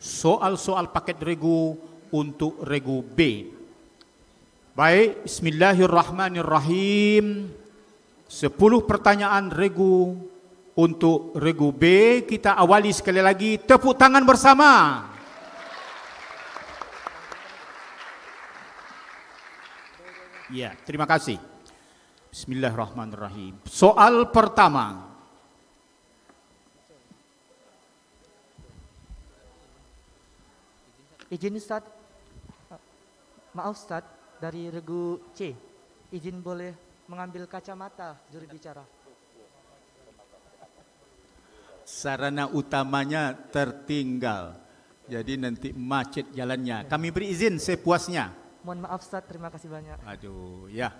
soal-soal paket regu untuk regu B. Baik, bismillahirrahmanirrahim. 10 pertanyaan regu untuk regu B. Kita awali sekali lagi, tepuk tangan bersama. Ya, terima kasih. Bismillahirrahmanirrahim. Soal pertama. Izin Ustaz, maaf Ustaz, dari regu C, izin boleh mengambil kacamata juru bicara. Sarana utamanya tertinggal, jadi nanti macet jalannya. Kami beri izin sepuasnya. Mohon maaf Ustaz, terima kasih banyak. Aduh, ya.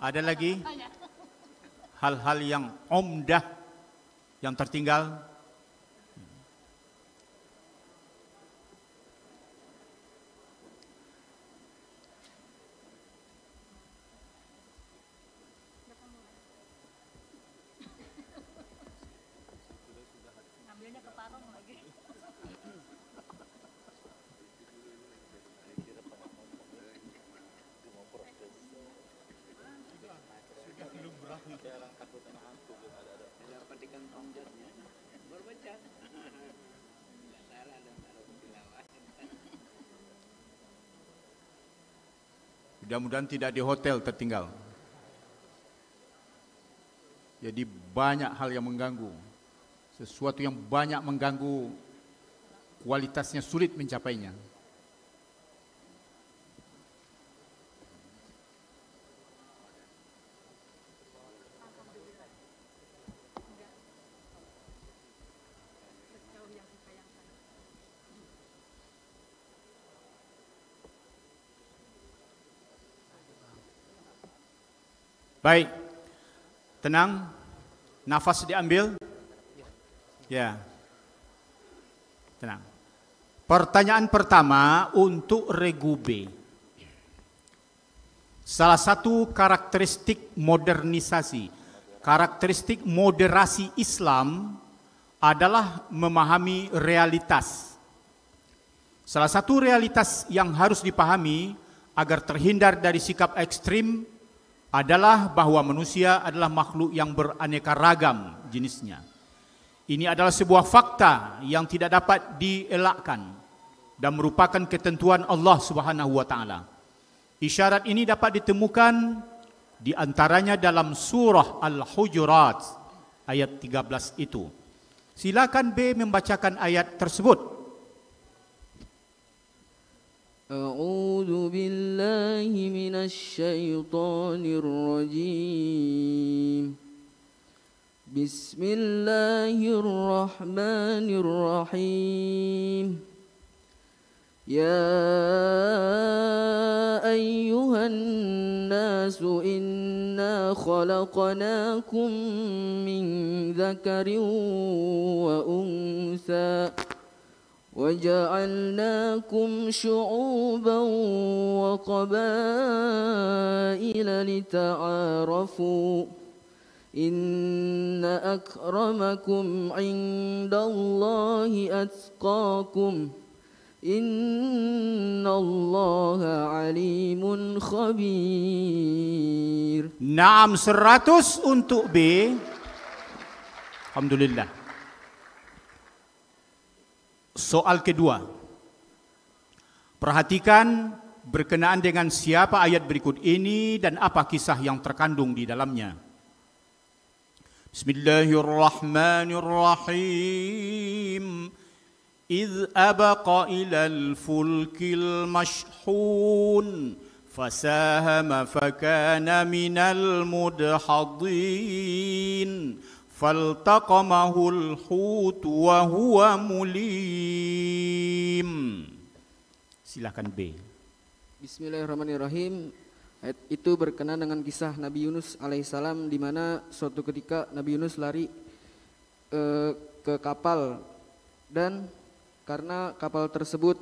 Ada lagi hal-hal yang omdah yang tertinggal? Mudah-mudahan tidak di hotel tertinggal. Jadi banyak hal yang mengganggu. Sesuatu yang banyak mengganggu, kualitasnya sulit mencapainya. Baik, tenang, nafas diambil. Ya, tenang. Pertanyaan pertama untuk regu B. Salah satu karakteristik modernisasi, karakteristik moderasi Islam adalah memahami realitas. Salah satu realitas yang harus dipahami agar terhindar dari sikap ekstrim adalah bahwa manusia adalah makhluk yang beraneka ragam jenisnya. Ini adalah sebuah fakta yang tidak dapat dielakkan dan merupakan ketentuan Allah Subhanahu wa taala. Isyarat ini dapat ditemukan di antaranya dalam surah Al-Hujurat ayat 13 itu. Silakan B membacakan ayat tersebut. أعوذ بالله من الشيطان الرجيم بسم الله الرحمن الرحيم يا أيها الناس إنا خلقناكم من ذكر وأنثى وجعلناكم شعوبا وقبائل لتعارفوا إن أكرمكم عند الله أتقاكم إن الله عليم خبير. Naam, 100 untuk B. Alhamdulillah. Soal kedua. Perhatikan berkenaan dengan siapa ayat berikut ini dan apa kisah yang terkandung di dalamnya. Bismillahirrahmanirrahim. إذ أبق إلى الفلك المشحون فساهم فكان من المدحضين فالتقمه الحوت وهو مليم. Silakan B. Bismillahirrahmanirrahim. Ayat itu berkenaan dengan kisah Nabi Yunus alaihissalam, di mana suatu ketika Nabi Yunus lari ke kapal, dan karena kapal tersebut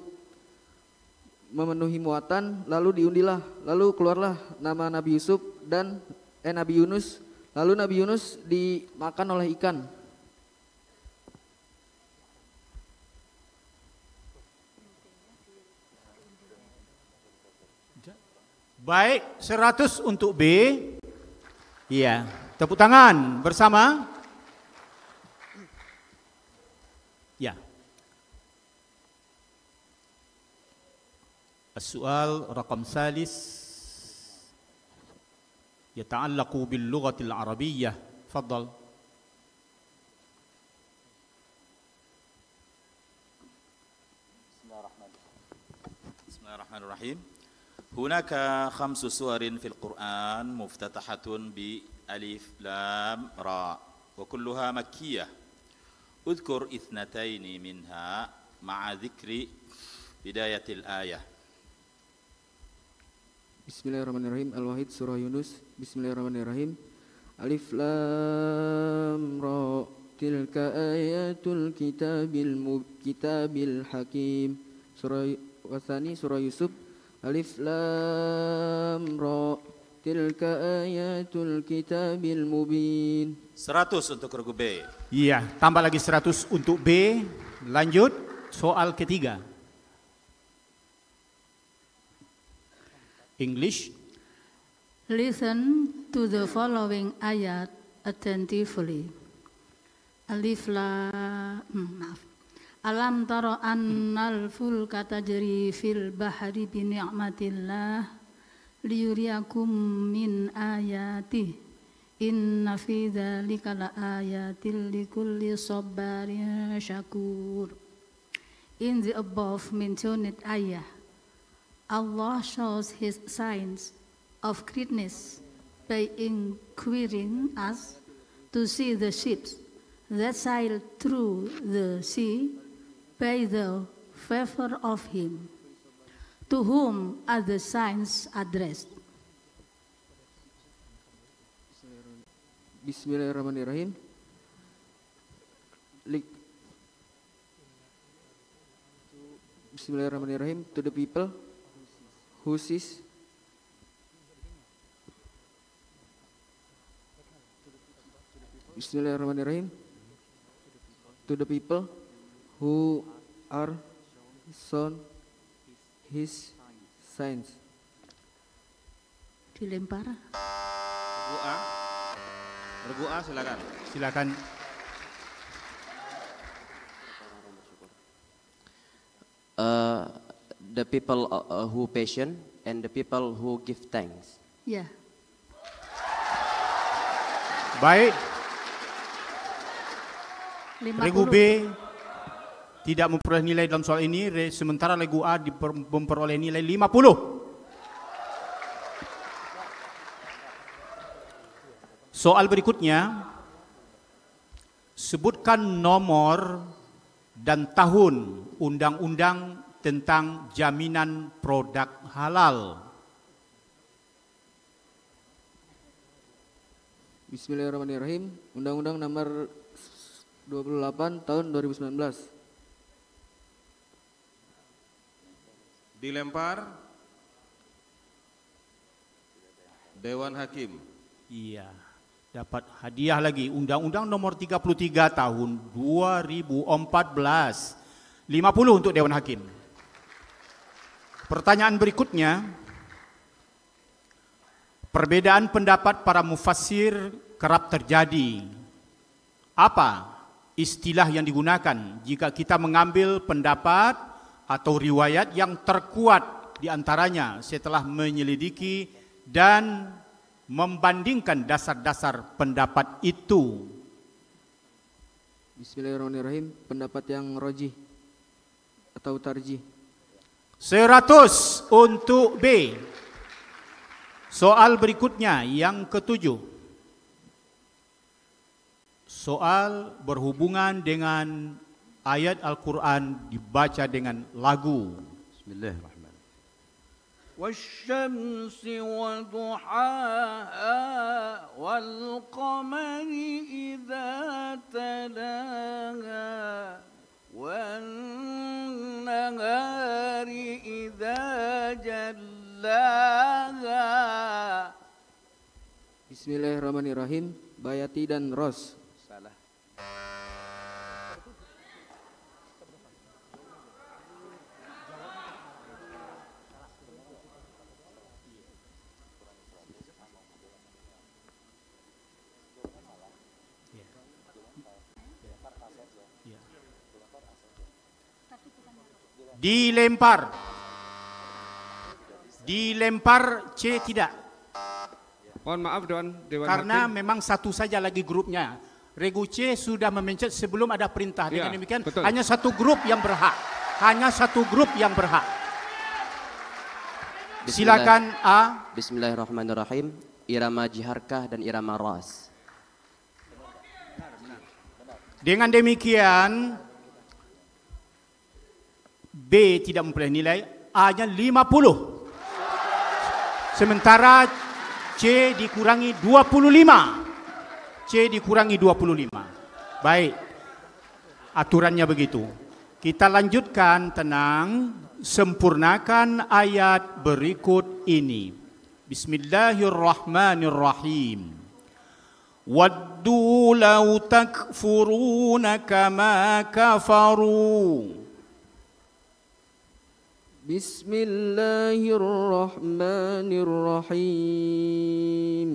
memenuhi muatan, lalu diundilah, lalu keluarlah nama Nabi Yunus, Lalu Nabi Yunus dimakan oleh ikan. Baik, 100 untuk B. Iya, tepuk tangan bersama. Ya. السؤال رقم ثالث يتعلق باللغة العربية. تفضل. بسم الله الرحمن الرحيم. هناك 5 سور في القرآن مفتتحة بألف لام راء وكلها مكية. اذكر 2 منها مع ذكر بداية الآية. Bismillahirrahmanirrahim. Al-Wahid surah Yunus. Bismillahirrahmanirrahim. Alif lam ra tilka ayatul kitabil hakim. Surah Wasani surah Yusuf. Alif lam ra tilka ayatul kitabil mubin. 100 untuk regu B. Iya, tambah lagi 100 untuk B. Lanjut soal ketiga. English. Listen to the following ayat attentively. Maaf. Alam tara annal fulka tajri fil bahri bi ni'matillah liyuriyakum min ayatih. Inna fi dzalika laayatil likulli sabarin syakur. In the above mentioned ayah, Allah shows His signs of greatness by inquiring us to see the ships that sail through the sea by the favor of Him. To whom are the signs addressed? Bismillahirrahmanirrahim. Bismillahirrahmanirrahim. To the people who sees Bismillahirrahmanirrahim. To the people who are shown His signs. Dilempar. Regu A silakan. Silakan. The people who patient and the people who give thanks. Ya. Baik. 50. Regu B tidak memperoleh nilai dalam soal ini, sementara regu A memperoleh nilai 50. Soal berikutnya, sebutkan nomor dan tahun undang-undang tentang jaminan produk halal. Bismillahirrahmanirrahim. Undang-Undang Nomor 28 Tahun 2019. Dilempar. Dewan Hakim. Iya, dapat hadiah lagi. Undang-Undang Nomor 33 Tahun 2014. 50 untuk Dewan Hakim. Pertanyaan berikutnya, perbedaan pendapat para mufassir kerap terjadi. Apa istilah yang digunakan jika kita mengambil pendapat atau riwayat yang terkuat di antaranya setelah menyelidiki dan membandingkan dasar-dasar pendapat itu? Bismillahirrahmanirrahim. Pendapat yang rojih atau tarjih. 100 untuk B. Soal berikutnya yang ketujuh. Soal berhubungan dengan ayat Al-Quran dibaca dengan lagu. Bismillahirrahmanirrahim. والشمس وضحاها والقمر إذا تلاها والنهار إذا جلاها. Bismillahirrahmanirrahim. Bayati dan Ros. Salah. Dilempar. Dilempar C tidak. Mohon maaf Dewan Karena Hakim. memang satu saja lagi grupnya. Regu C sudah memencet sebelum ada perintah. Dengan demikian betul. hanya satu grup yang berhak. Hanya satu grup yang berhak. Silakan A. Bismillahirrahmanirrahim. Irama jiharkah dan irama ras. Dengan demikian B tidak memperoleh nilai, A-nya 50. Sementara C dikurangi 25. C dikurangi 25. Baik. Aturannya begitu. Kita lanjutkan, tenang, sempurnakan ayat berikut ini. Bismillahirrahmanirrahim. Waddu law takfuruna kama kafaru. Bismillahirrahmanirrahim.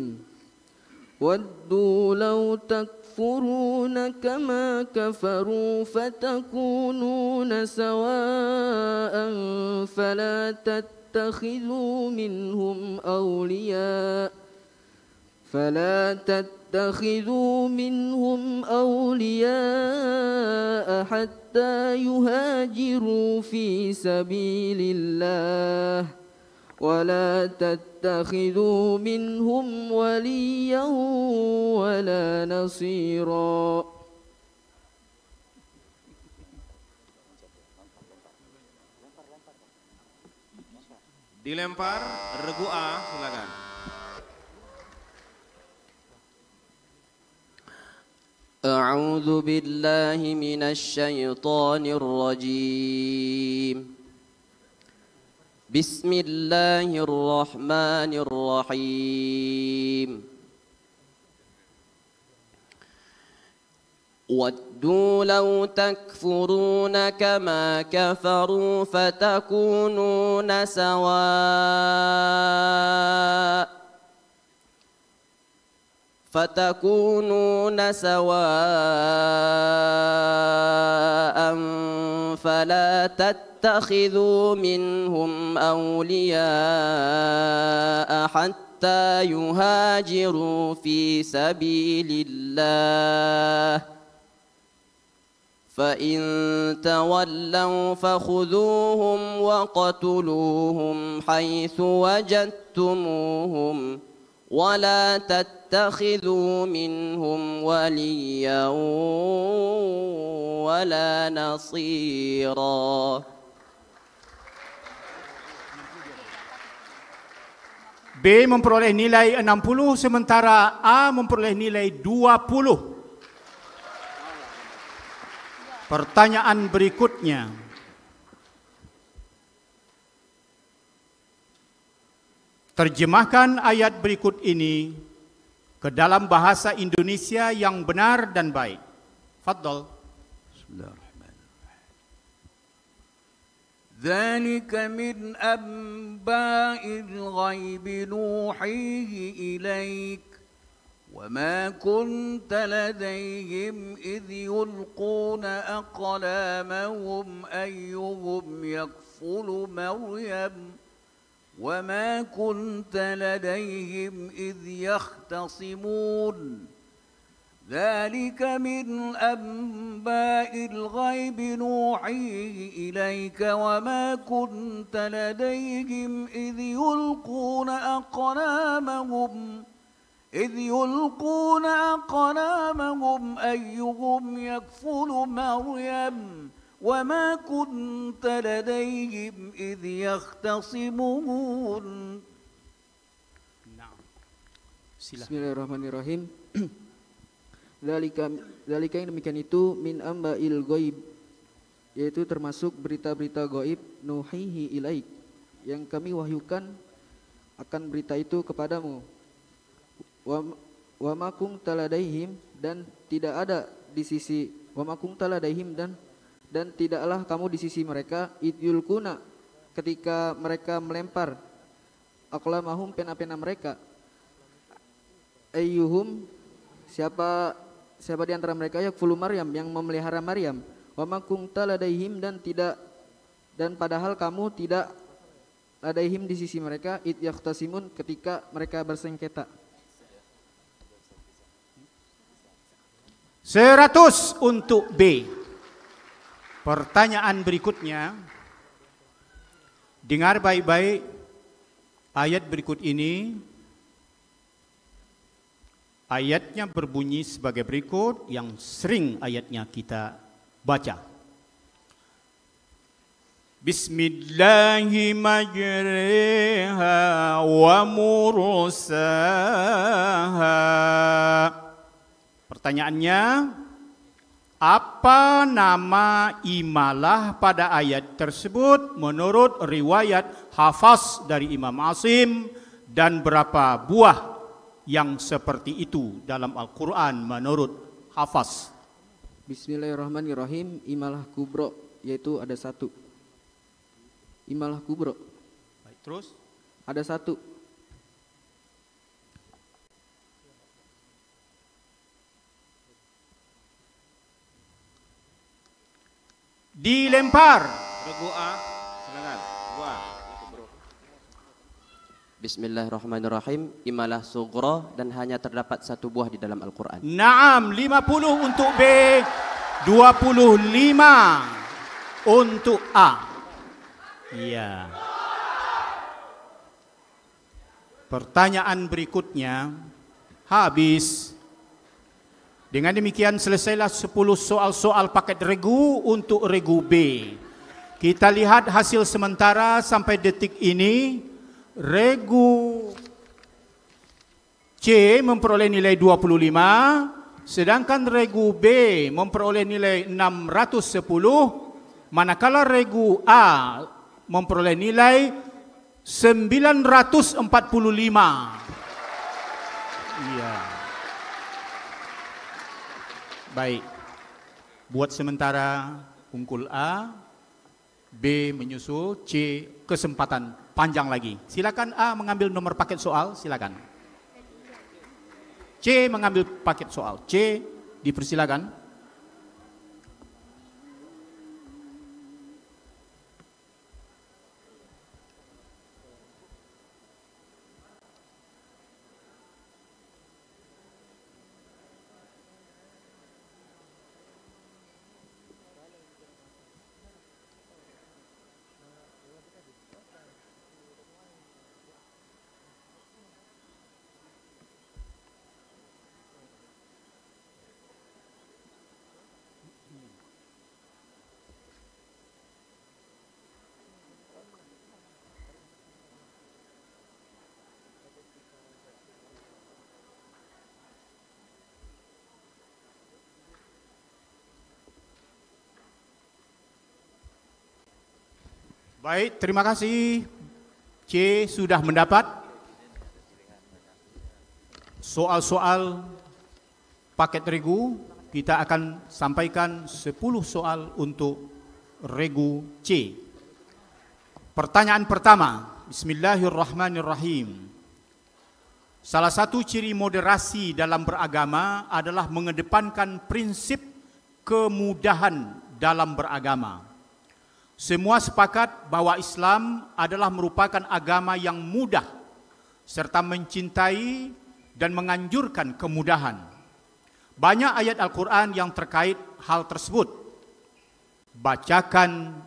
Waddu law takfuruna kama kafaru fatakununa sawa'an fala tattakhidhu minhum awliya hatta yuhajiru fi sabilillah wala tattakhidhu minhum waliyan wala nasira. Dilempar, regu A, silakan. أعوذ بالله من الشيطان الرجيم بسم الله الرحمن الرحيم ودوا لو تكفرون كما كفروا فتكونون سواء فلا تتخذوا منهم أولياء حتى يهاجروا في سبيل الله فإن تولوا فخذوهم وقتلوهم حيث وجدتموهم ولا تتخذوا منهم وليا ولا نصيرا. B memperoleh nilai 60 sementara A memperoleh nilai 20. Pertanyaan berikutnya. Terjemahkan ayat berikut ini ke dalam bahasa Indonesia yang benar dan baik. Fadhal. ذلك من أنباء الغيب نوحيه إليك وما كنت لديهم إذ يلقون أقلامهم أيهم يكفل مريم وما كنت لديهم إذ يختصمون ذلك من أنباء الغيب نوحيه إليك وما كنت لديهم إذ يلقون أقلامهم أيهم يكفل مريم وما كنت لديهم إذ يختصمون. Bismillahirrahmanirrahim. Dalika yang demikian itu min amba'il ghaib, yaitu termasuk berita-berita gaib nuhihi ilaik, yang kami wahyukan akan berita itu kepadamu. wa ma kunta ladaihim dan tidak ada di sisi wa ma kunta ladaihim dan tidaklah kamu di sisi mereka idyulkuna ketika mereka melempar aqlamahum pena-pena mereka ayyuhum siapa di antara mereka yakfulu Maryam yang memelihara Maryam wa ma kunta ladaihim dan padahal kamu tidak ladaihim di sisi mereka id yahtasimun ketika mereka bersengketa. 100 untuk B. Pertanyaan berikutnya, dengar baik-baik ayat berikut ini. Ayatnya berbunyi sebagai berikut yang sering ayatnya kita baca. Bismillahi majriha wa mursaha. Pertanyaannya, apa nama imalah pada ayat tersebut menurut riwayat Hafs dari Imam Asim dan berapa buah yang seperti itu dalam Al-Quran menurut Hafs? Bismillahirrahmanirrahim. Imalah kubro yaitu ada satu. Imalah kubro. Baik, terus? Ada satu. Dilempar. Regu A, silakan. Dua. Bismillahirrahmanirrahim. Imalah sughra dan hanya terdapat satu buah di dalam Al-Quran. Naam, 50 untuk B, 25 untuk A. Iya. Pertanyaan berikutnya habis. Dengan demikian selesailah 10 soal-soal paket regu untuk regu B. Kita lihat hasil sementara sampai detik ini. Regu C memperoleh nilai 25, sedangkan regu B memperoleh nilai 610, manakala regu A memperoleh nilai 945. Iya. Baik. Buat sementara unggul A, B menyusul, C kesempatan panjang lagi. Silakan A mengambil nomor paket soal, silakan. C mengambil paket soal. C dipersilakan. Baik, terima kasih. C sudah mendapat soal-soal paket regu. Kita akan sampaikan 10 soal untuk regu C. Pertanyaan pertama, Bismillahirrahmanirrahim. Salah satu ciri moderasi dalam beragama adalah mengedepankan prinsip kemudahan dalam beragama. Semua sepakat bahwa Islam adalah merupakan agama yang mudah serta mencintai dan menganjurkan kemudahan. Banyak ayat Al-Quran yang terkait hal tersebut. Bacakan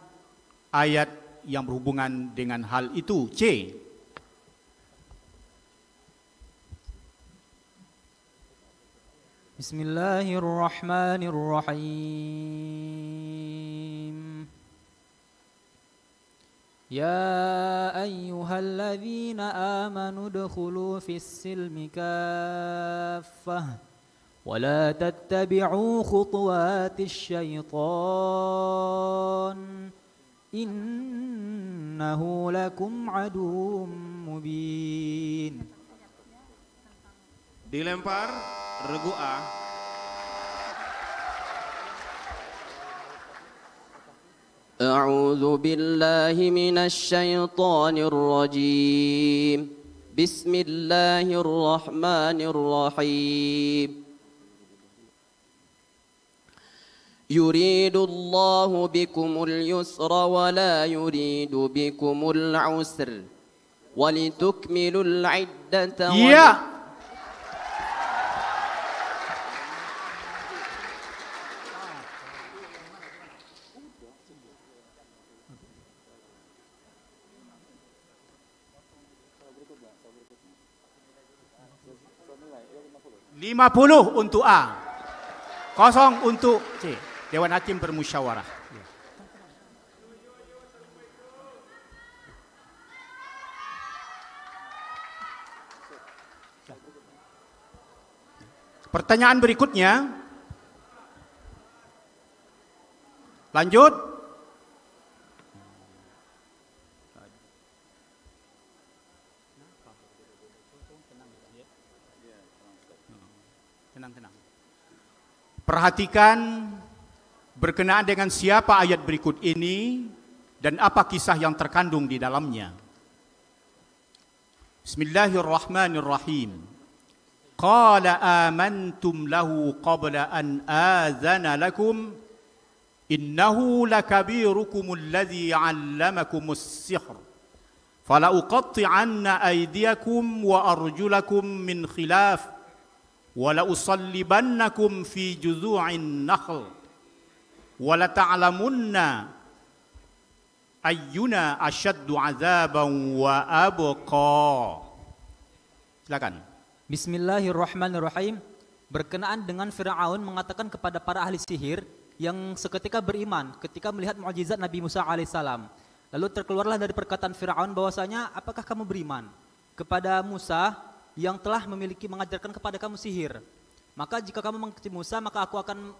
ayat yang berhubungan dengan hal itu. C. Bismillahirrahmanirrahim. يا أيها الذين آمنوا ادخلوا في السلم كافة ولا تتبعوا خطوات الشيطان إنه لكم عدو مبين. Dilempar regu A. أعوذ بالله من الشيطان الرجيم بسم الله الرحمن الرحيم يريد الله بكم اليسر ولا يريد بكم العسر ولتكملوا العدة Lima puluh untuk A, 0 untuk C. Dewan Hakim bermusyawarah. Pertanyaan berikutnya. Lanjut. Tenang. Perhatikan berkenaan dengan siapa ayat berikut ini dan apa kisah yang terkandung di dalamnya. Bismillahirrahmanirrahim. Qala amantum lahu qabla an azana lakum innahu lakabirukum alladhi 'allamakumus sihr fala uqatti'anna aydiyakum wa arjulakum min khilaf wala usallibannakum fi juzu'in nakhl wala ta'lamunna ayyuna ashaddu 'adzaban wa abqa. Silakan. Bismillahirrahmanirrahim. Berkenaan dengan Fir'aun mengatakan kepada para ahli sihir yang seketika beriman ketika melihat mukjizat Nabi Musa alaihissalam. Lalu terkeluarlah dari perkataan Fir'aun bahwasanya apakah kamu beriman kepada Musa yang telah mengajarkan kepada kamu sihir. Maka jika kamu mengikuti Musa, maka aku akan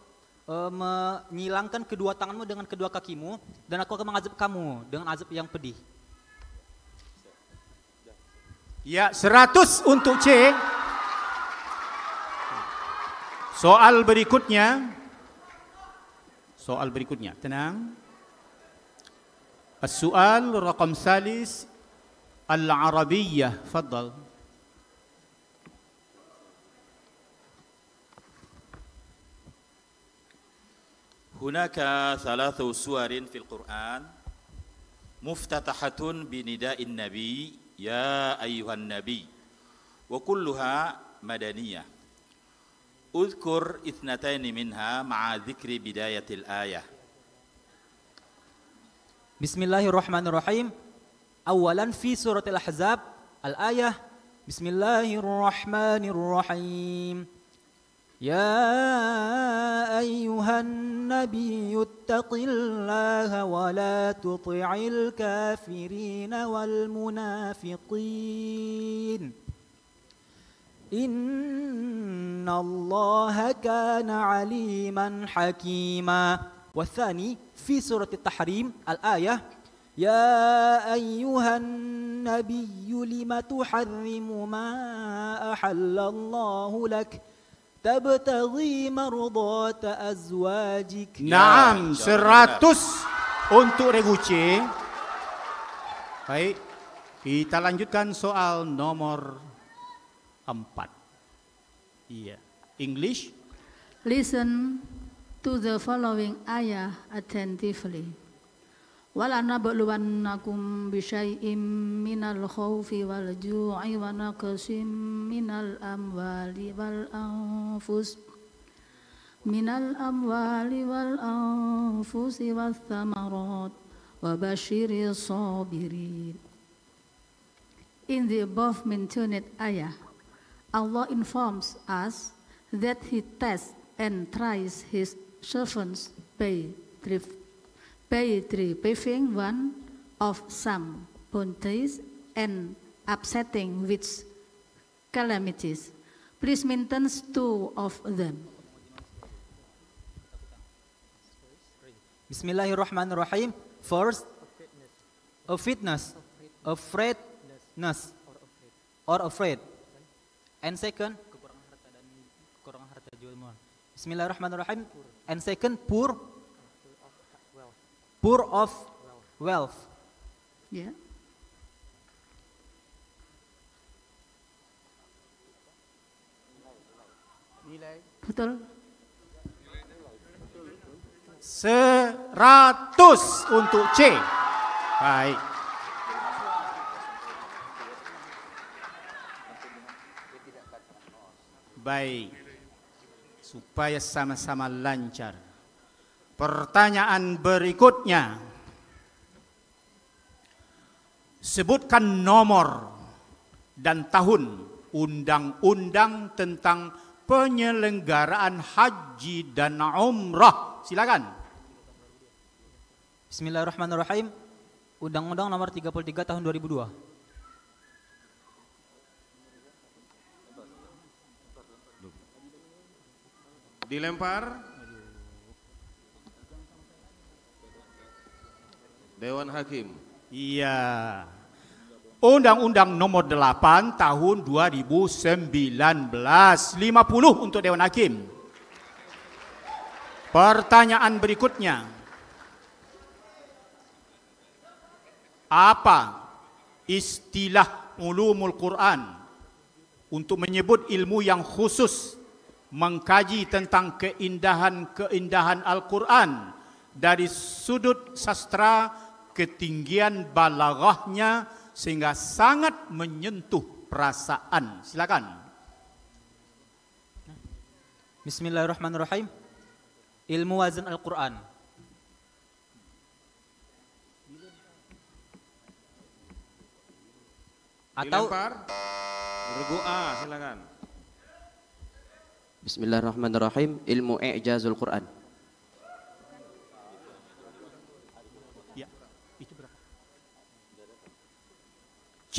menyilangkan kedua tanganmu dengan kedua kakimu dan aku akan mengazab kamu dengan azab yang pedih. Ya, 100 untuk C. Soal berikutnya. Tenang. As-su'al raqam salis al-arabiyyah. Faddal. هناك 3 سور في القرآن مفتتحة بنداء النبي يا أيها النبي وكلها مدنية. اذكر 2 منها مع ذكر بداية الآية. Bismillahirrahmanirrahim. Awalan fi surat al-Ahzab al-ayah Bismillahirrahmanirrahim. Ya ayyuhan nabiyyu ittaqillaha wa la tuti'il kafirina wal munafiqin. Innallaha kana aliman hakima. Wathani fi surat at-Tahrim al-ayah Ya ayyuhan nabiyyu lima tuharrimu ma ahallallahu lak tabtaghi mardata azwajik. Naam, 100 untuk regu C. Baik, kita lanjutkan soal nomor 4. Iya, English. Listen to the following ayah attentively. Wala nabluwannakum bisyai'im minal khawfi wal ju'i wa naqsim minal amwali wal anfusi wath thamarat wa basyiris sabirin. In the above mentioned ayah, Allah informs us that He tests and tries His servants by paving one of some bounties and upsetting which calamities. Please mention 2 of them. Bismillahirrahmanirrahim. First, afraidness, or afraid. And second, Bismillahirrahmanirrahim. And second, poor of wealth. Yeah. Betul. 100 untuk C. Baik. Baik. Supaya sama-sama lancar. Pertanyaan berikutnya. Sebutkan nomor dan tahun undang-undang tentang penyelenggaraan haji dan umrah. Silakan. Bismillahirrahmanirrahim. Undang-Undang Nomor 33 Tahun 2002. Dilempar. Dewan Hakim. Iya. Undang-Undang Nomor 8 Tahun 2019. 50 untuk Dewan Hakim. Pertanyaan berikutnya. Apa istilah ulumul Quran untuk menyebut ilmu yang khusus mengkaji tentang keindahan-keindahan Al-Quran dari sudut sastra, ketinggian balaghahnya sehingga sangat menyentuh perasaan. Silakan. Bismillahirrahmanirrahim. Ilmu wazan Al-Quran. Atau Dilempar. Regu A, silakan. Bismillahirrahmanirrahim. Ilmu i'jazul Quran. Ya, itu berapa? C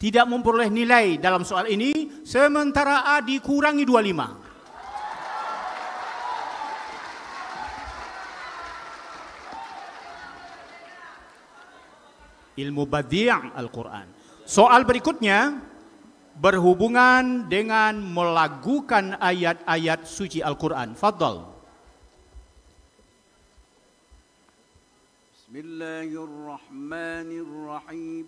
tidak memperoleh nilai dalam soal ini, sementara A dikurangi 25. Ilmu badi' Al-Quran. Soal berikutnya berhubungan dengan melagukan ayat-ayat suci Al-Quran. Fadhal. Bismillahirrahmanirrahim.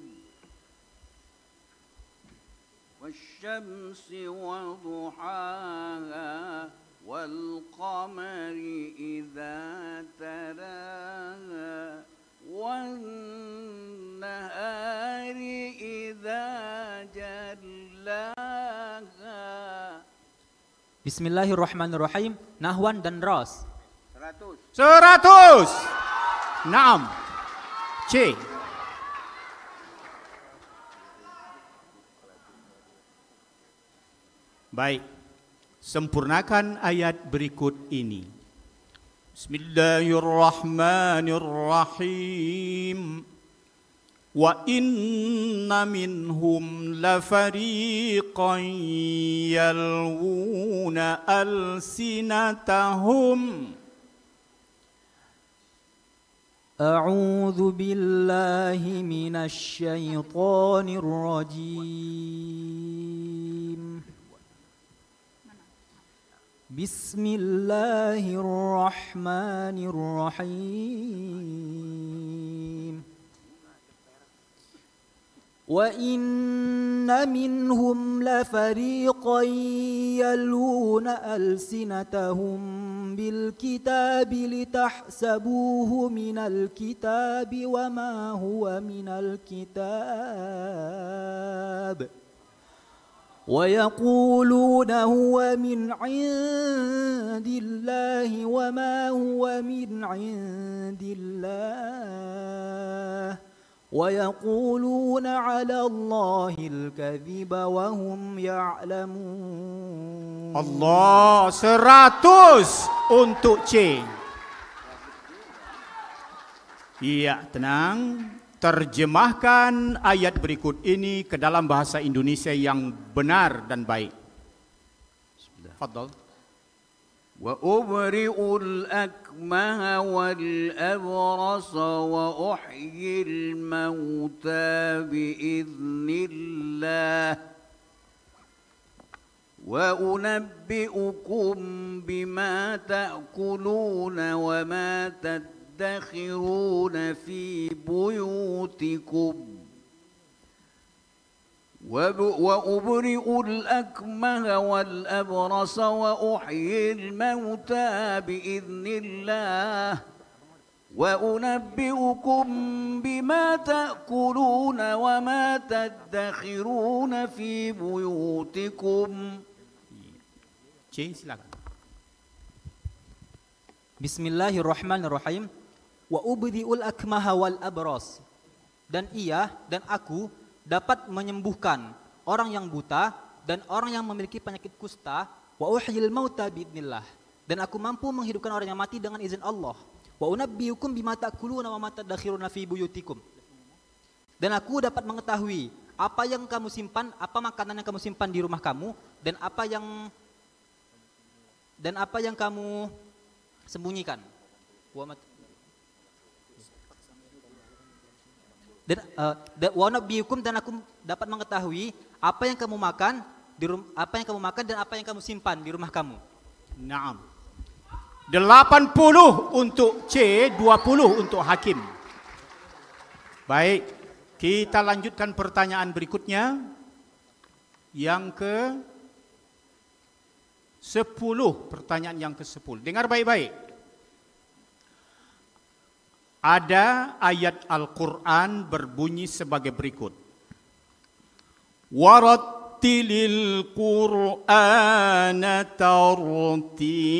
Wasyamsi wa duhaha wal qamari idza talaha wan nahari idza jallaha. Bismillahirrahmanirrahim. Nahwan dan ras. 100. Naam. C. Baik. Sempurnakan ayat berikut ini. Bismillahirrahmanirrahim. Wa inna minhum lafariqan yalwuna alsinatahum. A'udzu billahi minasy syaithanir rajim. Bismillahirrahmanirrahim. Wa inna minhum lafariqan yaluna alsinatahum bil kitabi litahsabuhu minal kitabi wa ma huwa minal kitab. ويقولون هو من عند الله وما هو من عند الله ويقولون على الله الكذب وهم يعلمون. Allah, 100 untuk C. Iya, tenang. Terjemahkan ayat berikut ini ke dalam bahasa Indonesia yang benar dan baik. Fadhal. Wa ubri'ul akmaha wal abrasa wa uhyil mauta biiznillah وأنبئكم بما تأكلون وما تدخرون في بيوتكم وأبرئ الأكمه والأبرص وأحيي الموتى بإذن الله وأنبئكم بما تأكلون وما تدخرون في بيوتكم. Silakan. Bismillahirrahmanirrahim. Wa ubdi'ul akmaha wal abras. Dan ia dan aku dapat menyembuhkan orang yang buta dan orang yang memiliki penyakit kusta. Wa uhyil mauta biidznillah. Dan aku mampu menghidupkan orang yang mati dengan izin Allah. Wa unabbiukum bima ta'kuluna wa ma tadakhiruna fi buyutikum. Dan aku dapat mengetahui apa yang kamu simpan, apa makanan yang kamu simpan di rumah kamu dan apa yang kamu sembunyikan. Wa unabbiukum dan aku dapat mengetahui apa yang kamu makan dan apa yang kamu simpan di rumah kamu. Naam. 80 untuk C, 20 untuk Hakim. Baik, kita lanjutkan pertanyaan berikutnya. Yang ke 10, pertanyaan yang ke-10. Dengar baik-baik. Ada ayat Al-Quran berbunyi sebagai berikut. Warattilil Qur'ana tartila.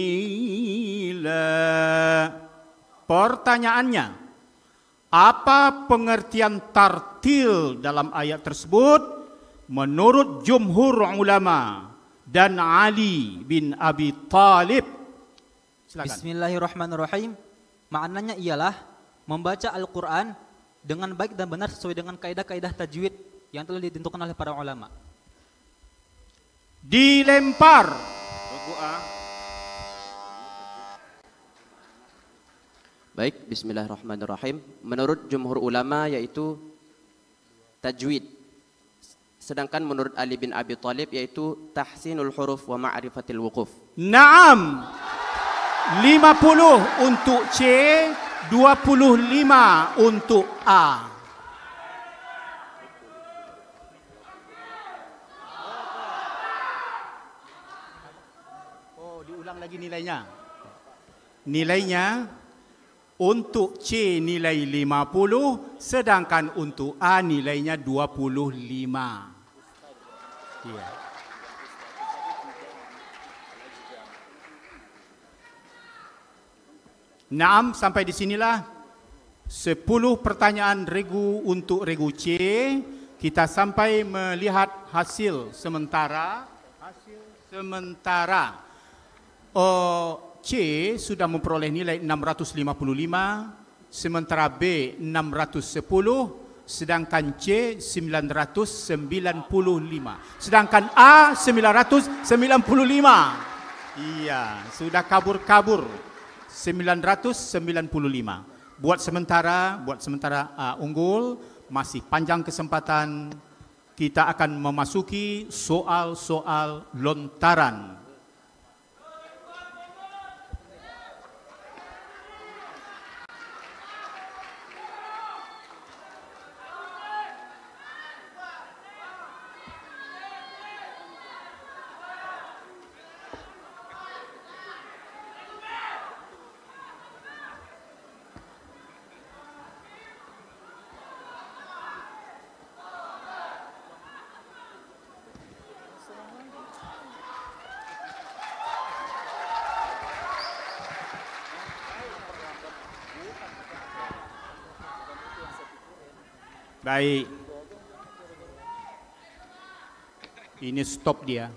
Pertanyaannya, apa pengertian tartil dalam ayat tersebut menurut jumhur ulama dan Ali bin Abi Thalib? Silakan. Bismillahirrahmanirrahim. Maknanya ialah membaca Al-Quran dengan baik dan benar sesuai dengan kaidah-kaidah tajwid yang telah ditentukan oleh para ulama. Dilempar. Regu A. Baik, bismillahirrahmanirrahim. Menurut jumhur ulama yaitu tajwid. Sedangkan menurut Ali bin Abi Thalib yaitu tahsinul huruf wa ma'rifatil wuquf. Naam. 50 untuk C, 25 untuk A. Oh, diulang lagi nilainya. Nilainya untuk C nilai 50, sedangkan untuk A nilainya 25. Iya. Naam, sampai di sinilah 10 pertanyaan regu untuk regu C. Kita sampai melihat hasil sementara. C sudah memperoleh nilai 655, sementara B 610, sedangkan C 995, sedangkan A 995. Iya, sudah kabur-kabur. 995. Buat sementara unggul, masih panjang kesempatan. Kita akan memasuki soal-soal lontaran. Baik. Ini stop dia.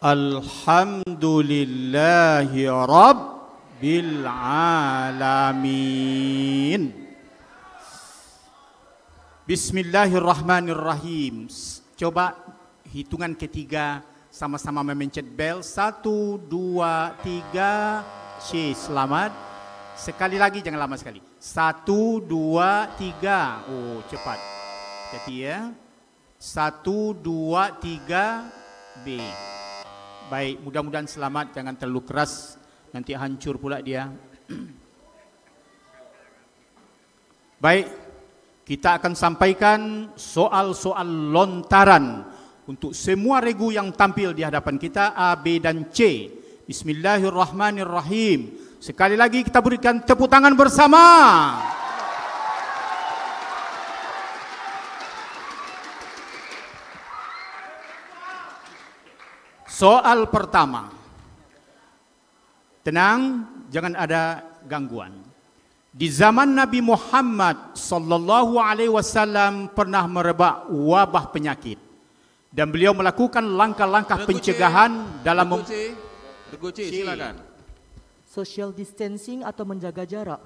Alhamdulillahi Rabbil Alamin. Bismillahirrahmanirrahim. Coba hitungan ketiga sama-sama memencet bel. 1, 2, 3. C, selamat. Sekali lagi, jangan lama sekali. 1, 2, 3. Oh, cepat. Jadi ya. 1, 2, 3. B. Baik, mudah-mudahan selamat, jangan terlalu keras, nanti hancur pula dia. Baik, kita akan sampaikan soal-soal lontaran untuk semua regu yang tampil di hadapan kita, A, B, dan C. Bismillahirrahmanirrahim. Sekali lagi kita berikan tepuk tangan bersama. Soal pertama. Tenang, jangan ada gangguan. Di zaman Nabi Muhammad sallallahu alaihi wasallam pernah merebak wabah penyakit dan beliau melakukan langkah-langkah pencegahan dalam Regu C, silakan. Social distancing atau menjaga jarak?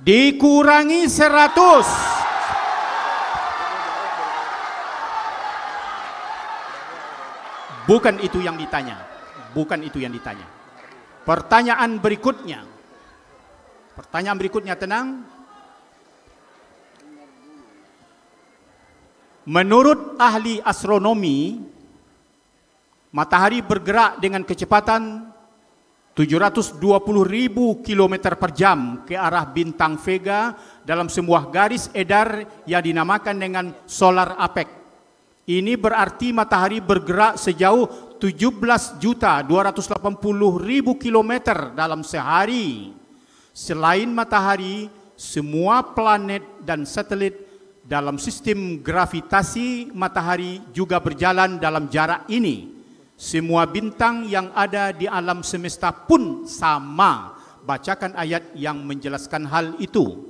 Dikurangi 100. Bukan itu yang ditanya. Bukan itu yang ditanya. Pertanyaan berikutnya. Pertanyaan berikutnya, tenang. Menurut ahli astronomi, matahari bergerak dengan kecepatan 720.000 km per jam ke arah bintang Vega dalam sebuah garis edar yang dinamakan dengan solar apex. Ini berarti matahari bergerak sejauh 17.280.000 km dalam sehari. Selain matahari, semua planet dan satelit dalam sistem gravitasi matahari juga berjalan dalam jarak ini. Semua bintang yang ada di alam semesta pun sama. Bacakan ayat yang menjelaskan hal itu.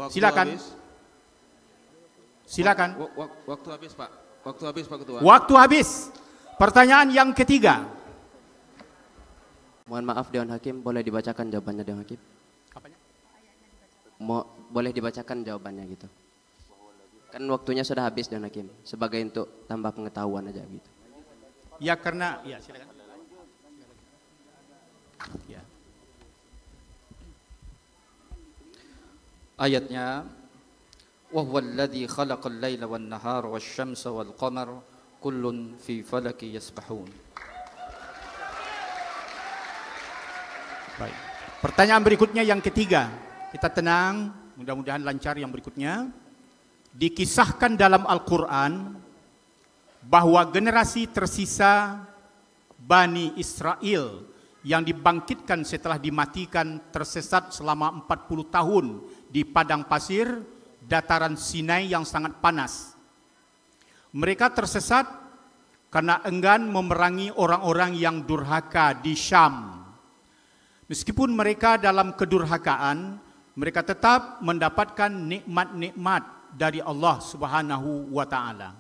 Silakan. Silakan. Waktu habis, Pak. Waktu habis, Pak Ketua. Waktu habis. Pertanyaan yang ketiga. Mohon maaf Dewan Hakim, boleh dibacakan jawabannya Dewan Hakim? Apanya? Boleh dibacakan jawabannya gitu. Kan waktunya sudah habis Dewan Hakim. Sebagai untuk tambah pengetahuan aja gitu. Ya karena, ya silakan. Ya. Ayatnya, wa huwallazi khalaqal laila wan nahara wasyamsa wal qamara kullun fi falaki yasbahun. Baik. Pertanyaan berikutnya yang ketiga. Kita tenang, mudah-mudahan lancar yang berikutnya. Dikisahkan dalam Al-Quran bahwa generasi tersisa Bani Israel yang dibangkitkan setelah dimatikan tersesat selama 40 tahun di padang pasir dataran Sinai yang sangat panas. Mereka tersesat karena enggan memerangi orang-orang yang durhaka di Syam. Meskipun mereka dalam kedurhakaan, mereka tetap mendapatkan nikmat-nikmat dari Allah Subhanahu wa taala.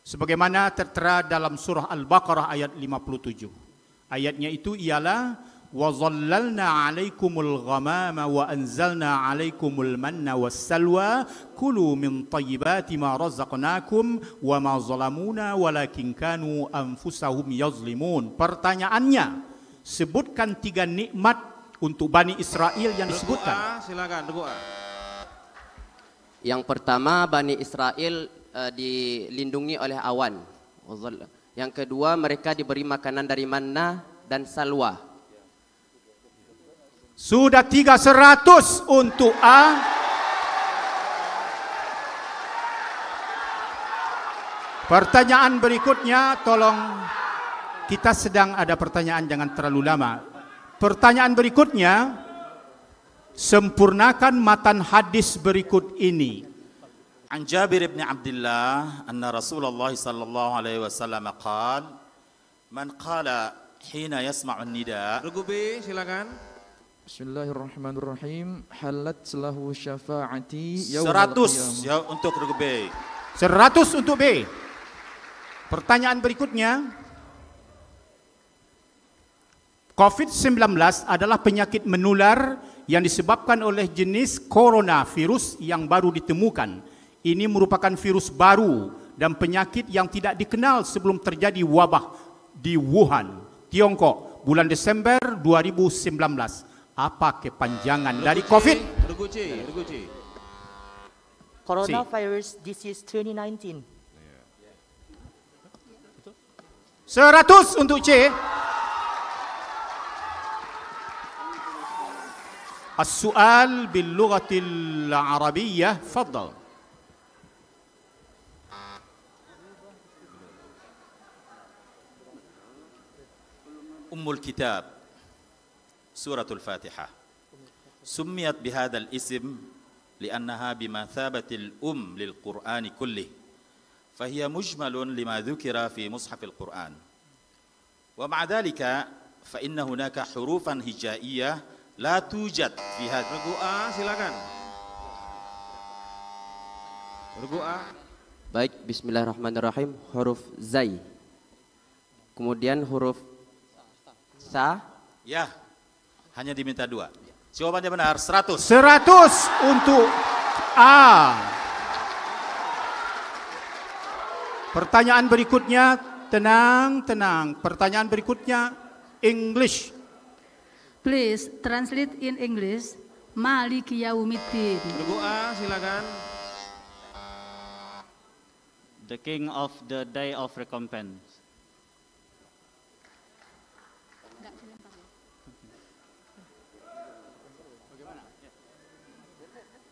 Sebagaimana tertera dalam surah Al-Baqarah ayat 57. Ayatnya itu ialah wa zallalna 'alaikumul ghamama wa anzalna 'alaikumul manna wassalwa kulu min thayyibati ma razaqnakum wa ma zalamuna walakin kanu anfusahum yazlimun. Pertanyaannya, sebutkan 3 nikmat untuk Bani Israel yang disebutkan. Silakan, Regu A. Yang pertama, Bani Israel dilindungi oleh awan. Yang kedua, mereka diberi makanan dari manna dan salwa. Sudah 300 untuk A. Pertanyaan berikutnya, tolong, kita sedang ada pertanyaan, jangan terlalu lama. Pertanyaan berikutnya, sempurnakan matan hadis berikut ini. An Jabir bin Abdullah anna Rasulullah sallallahu alaihi wasallam qaal man qala hina yasma'u an-nida. Regu B silakan. Bismillahirrahmanirrahim. Halat lahu syafa'ati 100 ya untuk regu B. 100 untuk B. Pertanyaan berikutnya, COVID-19 adalah penyakit menular yang disebabkan oleh jenis coronavirus yang baru ditemukan. Ini merupakan virus baru dan penyakit yang tidak dikenal sebelum terjadi wabah di Wuhan, Tiongkok, bulan Desember 2019. Apa kepanjangan dari COVID? Regu C. Coronavirus disease 2019. 100 untuk C. As-su'al bil-lughatil arabiyyah, faddal. Ummul Kitab Suratul Fatihah سميت بهذا الاسم لأنها بمثابة للقرآن كله فهي مجمل لما ذكر في مصحف القرآن ومع ذلك فإن هناك حروفا هجائية لا توجد في هذا. Regu A silakan. Regu A. Baik, bismillahirrahmanirrahim. Huruf Zai. Kemudian huruf Sa. Ya, hanya diminta 2. Jawabannya benar, 100. 100 untuk A. Pertanyaan berikutnya, tenang. Pertanyaan berikutnya, English. Please translate in English. Maliki Yaumiddin. Regu A silakan. The king of the day of recompense.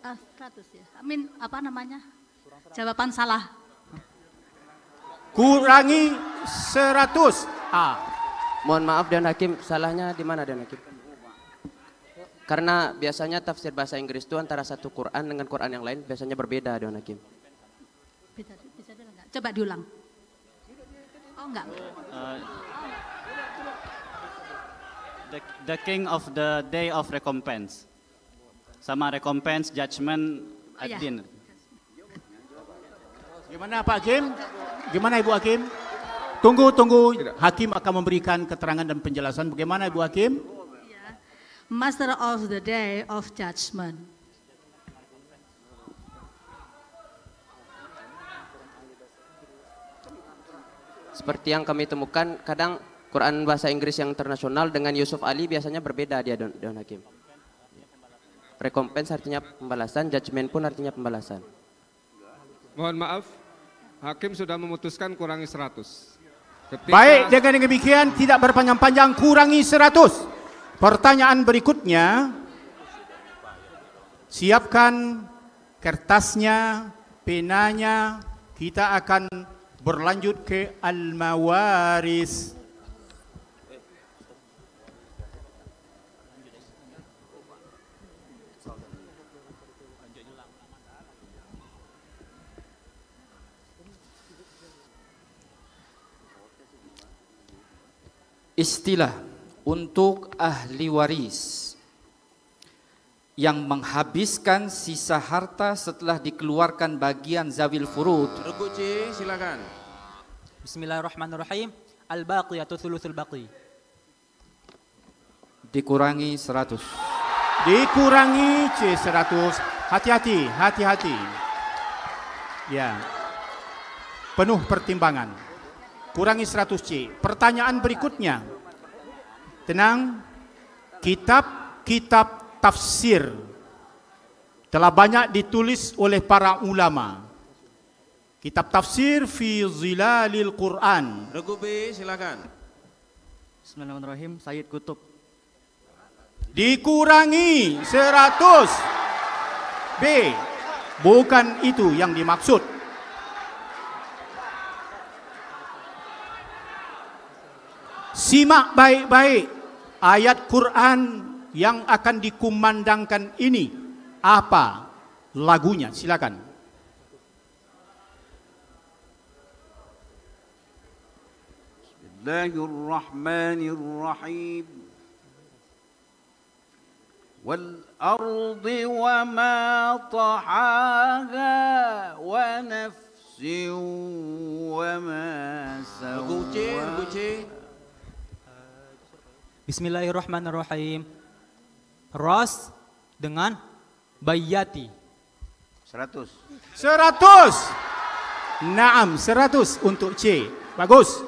Ah, 100 ya. Amin, apa namanya? Jawaban salah. Kurangi 100 A. Mohon maaf Dewan Hakim, salahnya di mana Dewan Hakim? Karena biasanya tafsir bahasa Inggris itu antara satu Quran dengan Quran yang lain biasanya berbeda Dewan Hakim. Bisa enggak? Coba diulang. Oh enggak. The king of the day of recompense. Sama recompense, judgment, ad-din. Gimana Pak Hakim? Gimana Ibu Hakim? Tunggu. Hakim akan memberikan keterangan dan penjelasan. Bagaimana Ibu Hakim? Master of the day of judgment. Seperti yang kami temukan, kadang Quran bahasa Inggris yang internasional dengan Yusuf Ali biasanya berbeda dia Dewan Hakim. Recompense artinya pembalasan, judgment pun artinya pembalasan. Mohon maaf, Hakim sudah memutuskan kurangi 100. Baik, dengan demikian tidak berpanjang-panjang, kurangi 100. Pertanyaan berikutnya, siapkan kertasnya, penanya, kita akan berlanjut ke al-mawaris. Istilah untuk ahli waris yang menghabiskan sisa harta setelah dikeluarkan bagian zawil furud. Regu C silakan. Bismillahirrahmanirrahim. Al-baqiyatu thuluthul baqi. Dikurangi 100. Dikurangi C 100. Hati-hati. Ya. Penuh pertimbangan. Kurangi 100 C. Pertanyaan berikutnya. Tenang. Kitab tafsir telah banyak ditulis oleh para ulama. Kitab tafsir fi zilalil Quran. Regu B silakan. Bismillahirrahmanirrahim. Sayyid Qutb. Dikurangi 100. B. Bukan itu yang dimaksud. Simak baik-baik ayat Quran yang akan dikumandangkan ini. Apa lagunya? Silakan. Bismillahirrahmanirrahim. Wal ardi wa ma tahaha wa nafsin wa ma sawaha. Bismillahirrahmanirrahim. Ras dengan bayati. 100. 100. Naam, 100 untuk C. Bagus.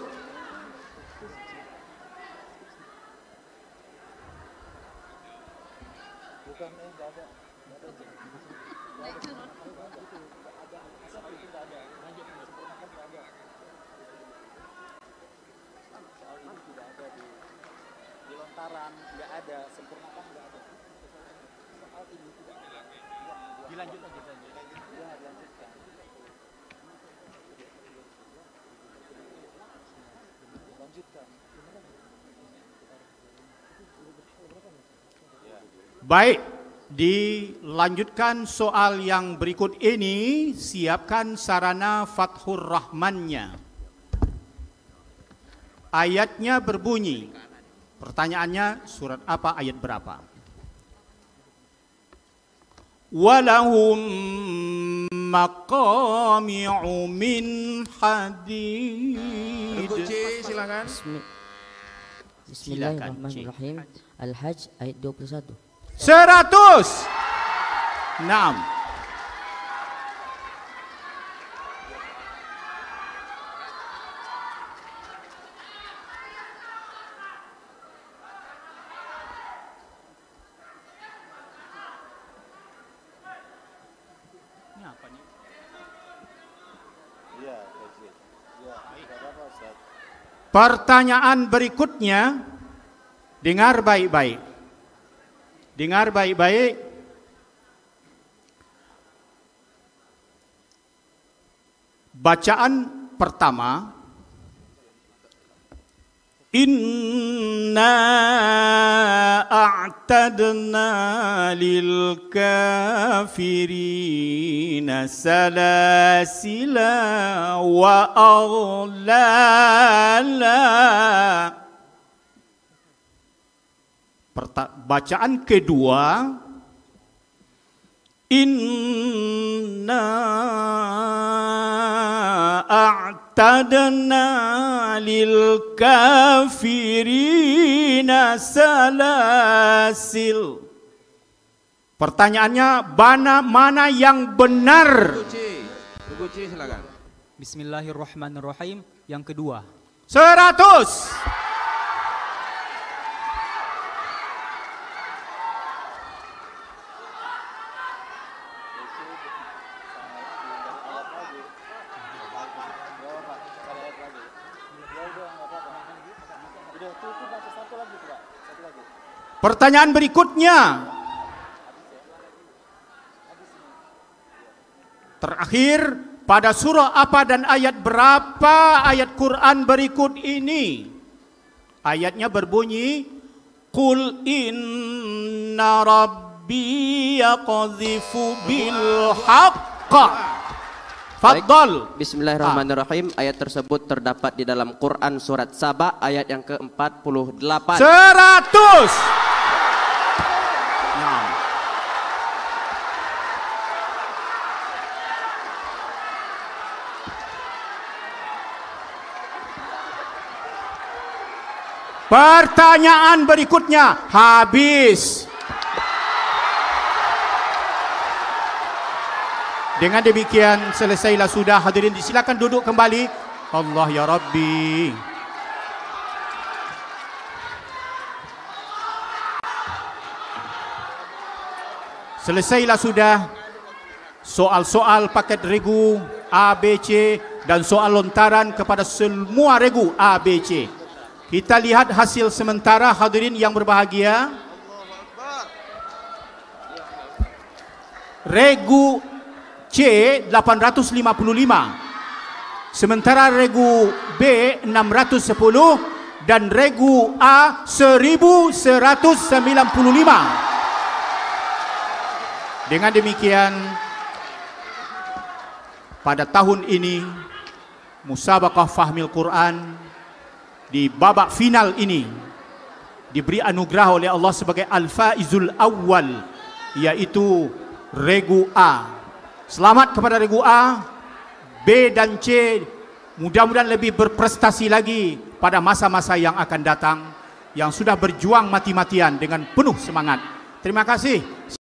Baik, dilanjutkan soal yang berikut ini. Siapkan sarana Fathur Rahmannya. Ayatnya berbunyi. Pertanyaannya, surat apa, ayat berapa? Walahum maqami'u min hadid. Silakan. Bismillahirrahmanirrahim. Al-Hajj ayat 21. 100. 6. Pertanyaan berikutnya, dengar baik-baik. Dengar baik-baik. Bacaan pertama, Inna a'tadna lil kafirina salasila wa aghlala. Bacaan kedua, Inna a'tadna lil kafirina salasil. Pertanyaannya, mana yang benar? Buku C, silakan. Bismillahirrahmanirrahim. Yang kedua. 100. Pertanyaan berikutnya, terakhir, pada surah apa dan ayat berapa ayat Quran berikut ini? Ayatnya berbunyi, Qul inna rabbi yaqdhifu bil haqqa. Fadhal. Bismillahirrahmanirrahim. Ayat tersebut terdapat di dalam Quran surat Saba ayat yang ke-48. 100. Pertanyaan berikutnya habis. Dengan demikian selesailah sudah, hadirin disilakan duduk kembali. Allah ya Rabbi. Selesailah sudah soal-soal paket regu A, B, C dan soal lontaran kepada semua regu A, B, C. Kita lihat hasil sementara, hadirin yang berbahagia. Regu C 855. Sementara regu B 610 dan regu A 1195. Dengan demikian, pada tahun ini Musabaqah Fahmil Quran di babak final ini diberi anugerah oleh Allah sebagai Al-Faizul Awwal, yaitu regu A. Selamat kepada regu A. B dan C mudah-mudahan lebih berprestasi lagi pada masa-masa yang akan datang, yang sudah berjuang mati-matian dengan penuh semangat. Terima kasih.